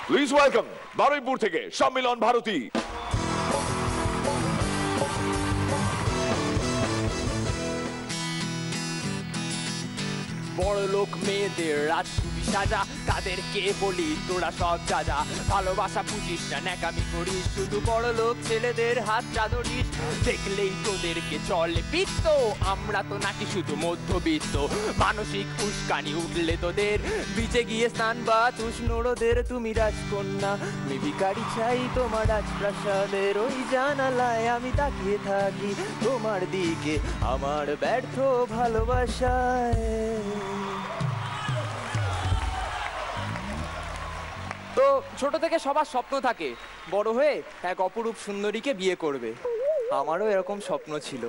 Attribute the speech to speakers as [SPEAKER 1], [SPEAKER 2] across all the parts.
[SPEAKER 1] Please welcome Baruipur থেকে সম্মিলন ভারতী।
[SPEAKER 2] বড় লোক মেয়েদের রাজকুবি সাজা, তাদেরকে বলি তোরা সব যা যা, ভালোবাসা বুঝিস না ন্যাকামি করিস, শুধু বড় লোক ছেলেদের হাত চাদরিস, দেখলেই তোদেরকে চলে পিত্ত, আমরা তো নাকি শুধু মধ্যবিত্ত, মানসিক উস্কানি উঠলে তোদের, বিচে গিয়ে স্নান বা উষ্ণ রোদের, তুমি রাজকন্যা আমি ভিখারি চাই তোমার রাজপ্রাসাদের ওই জানালায় আমি তাকিয়ে থাকি তোমার দিকে আমার ব্যর্থ ভালোবাসায়। তো ছোট থেকে সবার স্বপ্ন থাকে বড় হয়ে এক অপরূপ সুন্দরীকে বিয়ে করবে, আমারও এরকম স্বপ্ন ছিল।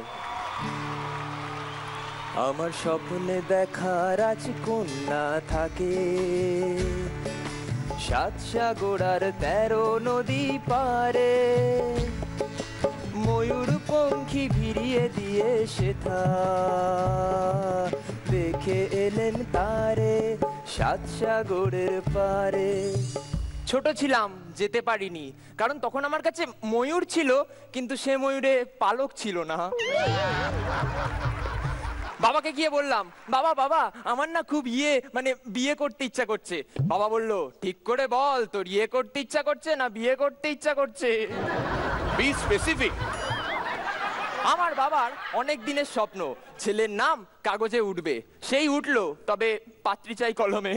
[SPEAKER 2] আমার স্বপ্নে দেখা রাজকন্যা থাকে, 7 সাগর আর 13 নদী পারে, ময়ূর পঙ্খী ভিড়িয়ে দিয়ে সেথা দেখে এলেন তারে 7 সাগরের পারে। ছোট ছিলাম যেতে পারিনি, কারণ তখন আমার কাছে ময়ূর ছিল কিন্তু সে ময়ূরে পালক ছিল না। বাবাকে গিয়ে বললাম, বাবা বাবা আমার না খুব মানে বিয়ে করতে ইচ্ছা করছে। বাবা বলল, ঠিক করে বল তোর ইয়ে করতে ইচ্ছা করছে না বিয়ে করতে ইচ্ছা করছে,
[SPEAKER 1] বি স্পেসিফিক।
[SPEAKER 2] আমার বাবার অনেক দিনের স্বপ্ন ছেলের নাম কাগজে উঠবে, সেই উঠলো, তবে পাত্রী চাই কলমে।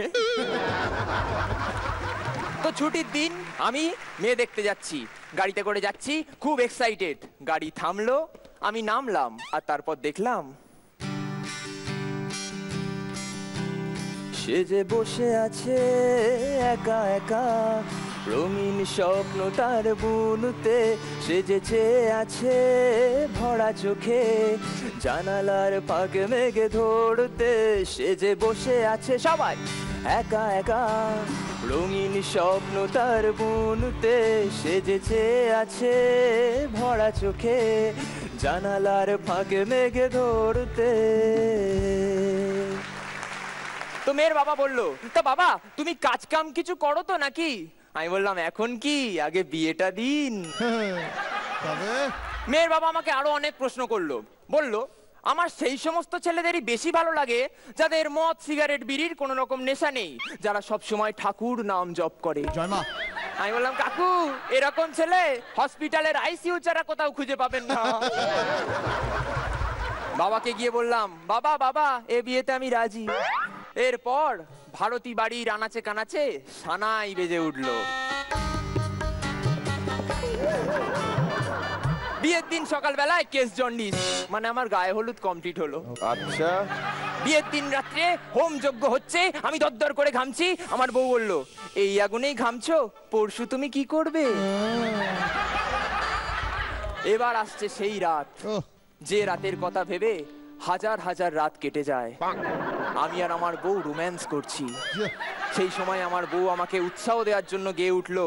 [SPEAKER 2] তো ছুটির দিন আমি মেয়ে দেখতে যাচ্ছি, গাড়িতে করে যাচ্ছি, খুব এক্সাইটেড। গাড়ি থামলো, আমি নামলাম, আর তারপর দেখলাম সে যে বসে আছে একা একা, রঙিন স্বপ্ন তার বুনতে, সে যে চেয়ে আছে ভরা চোখে জানালার ফাঁকে মেঘে ধরতে, সে যে বসে আছে সবাই একা একা, রঙিন স্বপ্ন তার বুনতে, সে যে চেয়ে আছে ভরা চোখে জানালার ফাঁকে মেঘে ধরতে। তো মেয়ের বাবা বলল, তা বাবা তুমি কাজ কাম কিছু করো তো নাকি? আমি বললাম, এখন কি, আগে বিয়েটা দিন। মেয়ের বাবা আমাকে আরো অনেক প্রশ্ন করলো, বলল আমার সেই সমস্ত ছেলেদেরই বেশি ভালো লাগে যাদের মদ সিগারেট বিড়ির কোনো রকম নেশা নেই, যারা সব সময় ঠাকুর নাম জপ করে। আমি বললাম, কাকু এরকম ছেলে হসপিটালের আইসিইউ ছাড়া কোথাও খুঁজে পাবেন না। বাবাকে গিয়ে বললাম, বাবা বাবা এ বিয়েতে আমি রাজি। এরপর ভারতী বাড়ির আনাচে কানাচে সানাই বেজে উঠলো। বিয়ের দিন সকালবেলায় কেস জন্ডিস, মানে আমার গায়ে হলুদ কমপ্লিট হলো।
[SPEAKER 1] আচ্ছা।
[SPEAKER 2] বিয়ের দিন রাত্রে হোম যজ্ঞ হচ্ছে, আমি দরদর করে ঘামছি। আমার বউ বলল, এই আগুনেই ঘামছো, পরশু তুমি কি করবে? এবার আসছে সেই রাত, যে রাতের কথা ভেবে হাজার হাজার রাত কেটে যায়। আমি আর আমার বউ রোম্যান্স করছি। সেই সময় আমার বউ আমাকে উৎসাহ দেওয়ার জন্য গেয়ে উঠলো,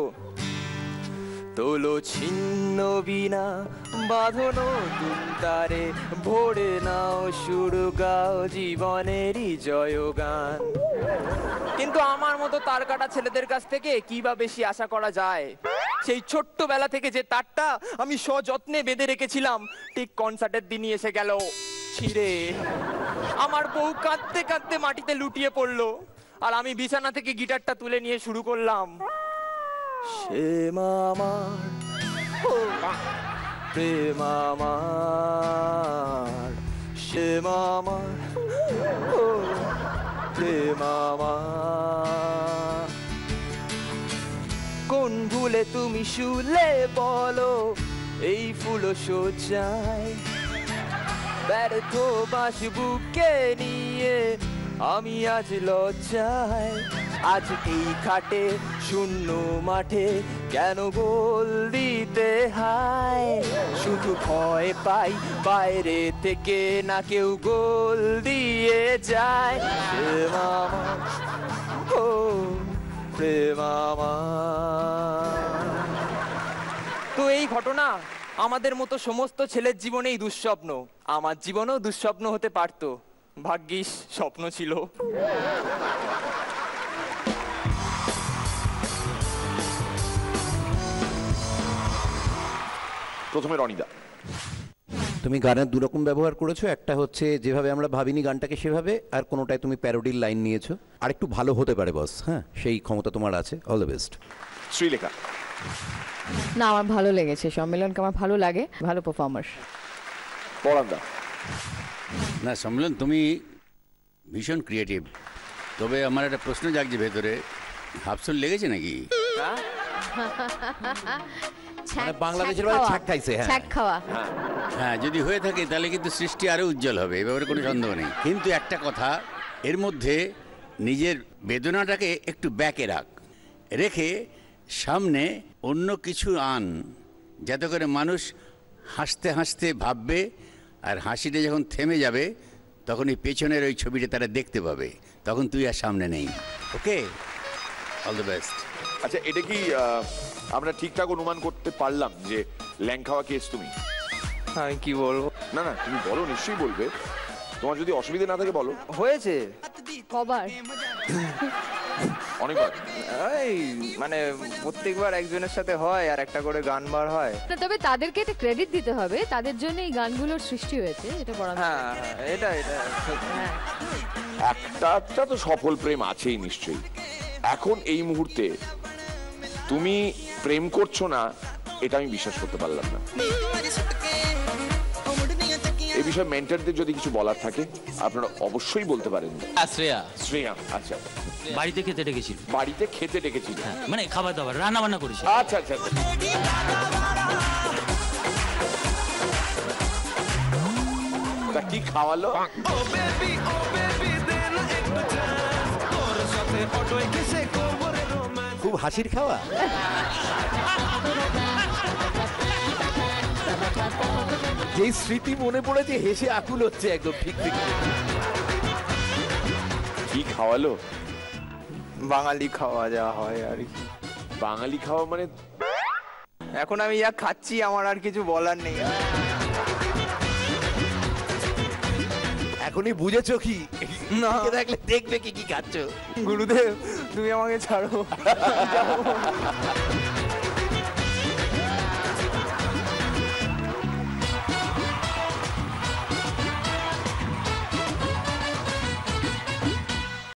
[SPEAKER 2] তোলো ছিন্ন বিনা বাঁধনো তুমতারে, ভোরে নাও সুর গাও জীবনেরই জয়গান। কিন্তু আমার মতো তার কাটা ছেলেদের কাছ থেকে কি বা বেশি আশা করা যায়? সেই ছোট্টবেলা থেকে যে তারটা আমি সযত্নে বেঁধে রেখেছিলাম, ঠিক কনসার্টের দিনই এসে গেল ছিঁড়ে। আমার বউ কাঁদতে কাঁদতে মাটিতে লুটিয়ে পড়লো, আর আমি বিছানা থেকে গিটারটা তুলে নিয়ে শুরু করলাম, সে মামার প্রেম আমার, সে মামার প্রেম আমার। কোন ভুলে তুমি শুলে বলো এই ফুল সোজায়, ব্যর্থ বাস বুকে নিয়ে আমি আজ লজ্জায়। আজ এই খাটে শূন্য মাঠে কেন গোল দিতে হায়, শুধু ভয় পাই বাইরে থেকে না কেউ গোল দিয়ে যায়। প্রেম আমার, ও প্রেম আমার। তো এই ঘটনা আমাদের মতো সমস্ত ছেলের জীবনেই দুঃস্বপ্ন, আমার জীবনেও দুঃস্বপ্ন হতে পারতো, ভাগ্যিস স্বপ্ন ছিল।
[SPEAKER 1] প্রথমে রনিদা।
[SPEAKER 3] তুমি গানের দুরকম ব্যবহার করেছো, একটা হচ্ছে যেভাবে আমরা ভাবিনি গানটাকে সেভাবে, আর কোনোটায় তুমি প্যারোডির লাইন নিয়েছো। আর একটু ভালো হতে পারে বস, হ্যাঁ সেই ক্ষমতা তোমার আছে। All the best.
[SPEAKER 1] শ্রীলেখা।
[SPEAKER 4] না, আমার ভালো লেগেছে, সম্মেলনকে আমার ভালো লাগে, ভালো পারফর্মার।
[SPEAKER 1] পরান্দা।
[SPEAKER 5] না সম্মেলন, তুমি ভীষণ ক্রিয়েটিভ, তবে আমার একটা প্রশ্ন জাগছে ভেতরে, হাফসল লেগেছে নাকি?
[SPEAKER 3] মানে বাংলাদেশের বাইরে ছ্যাক খাইছে, হ্যাঁ।
[SPEAKER 4] ছ্যাক খাওয়া।
[SPEAKER 5] হ্যাঁ, যদি হয়ে থাকে তাহলে কিন্তু সৃষ্টি আরও উজ্জ্বল হবে, এ ব্যাপারে কোনো সন্দেহ নেই। কিন্তু একটা কথা, এর মধ্যে নিজের বেদনাটাকে একটু ব্যাকে রেখে সামনে অন্য কিছু আন, যাতে করে মানুষ হাসতে হাসতে ভাববে, আর হাসিটা যখন থেমে যাবে তখন এই পেছনের ওই ছবিটা তারা দেখতে পাবে, তখন তুই আর সামনে নেই। ওকে, অল দ্য বেস্ট।
[SPEAKER 1] আচ্ছা, এটা কি আমরা ঠিকঠাক অনুমান করতে পারলাম যে ল্যাংখাওয়া কেস তুমি?
[SPEAKER 2] আমি কি বলবো?
[SPEAKER 1] না না, তুমি বলো, নিশ্চয়ই বলবে। তোমার যদি অসুবিধা না থাকে বলো।
[SPEAKER 2] হয়েছে
[SPEAKER 4] কবার?
[SPEAKER 1] অনেকবার।
[SPEAKER 2] এই মানে প্রত্যেকবার একজনের সাথে হয় আর একটা করে গান বার হয়।
[SPEAKER 4] না, তবে তাদেরকে একটা ক্রেডিট দিতে হবে, তাদের জন্য এই গানগুলোর সৃষ্টি হয়েছে, এটা বড়।
[SPEAKER 2] হ্যাঁ হ্যাঁ, এটা
[SPEAKER 4] হ্যাঁ,
[SPEAKER 1] একটা তো সফল প্রেম আছেই নিশ্চয়ই। এখন এই মুহূর্তে তুমি প্রেম করছো না, এটা আমি বিশ্বাস করতে পারলাম না। এই বিষয়ে মেন্টরদের যদি কিছু বলার থাকে আপনারা অবশ্যই বলতে পারেন।
[SPEAKER 6] শ্রেয়া
[SPEAKER 1] শ্রেয়া, আচ্ছা,
[SPEAKER 6] বাড়িতে খেতে ডেকেছিল।
[SPEAKER 1] বাড়িতে খেতে ডেকেছিল?
[SPEAKER 6] মানে খাবার দাবার রান্না বান্না করেছে।
[SPEAKER 1] আচ্ছা আচ্ছা আচ্ছা। তা কি খাওয়ালো?
[SPEAKER 3] খুব হাসির খাওয়া। যেই স্মৃতি মনে পড়েছে হেসে আকুল হচ্ছে একদম। ঠিক ঠিক।
[SPEAKER 1] কি খাওয়ালো?
[SPEAKER 2] বাঙালি খাওয়া যা হয় আর কি।
[SPEAKER 1] বাঙালি খাওয়া মানে?
[SPEAKER 2] এখন আমি যা খাচ্ছি আমার আর কিছু বলার নেই।
[SPEAKER 3] এখনই বুঝেছো কি?
[SPEAKER 2] না,
[SPEAKER 3] দেখলে দেখবে কি কি খাচ্ছ।
[SPEAKER 2] গুরুদেব তুমি আমাকে ছাড়ো।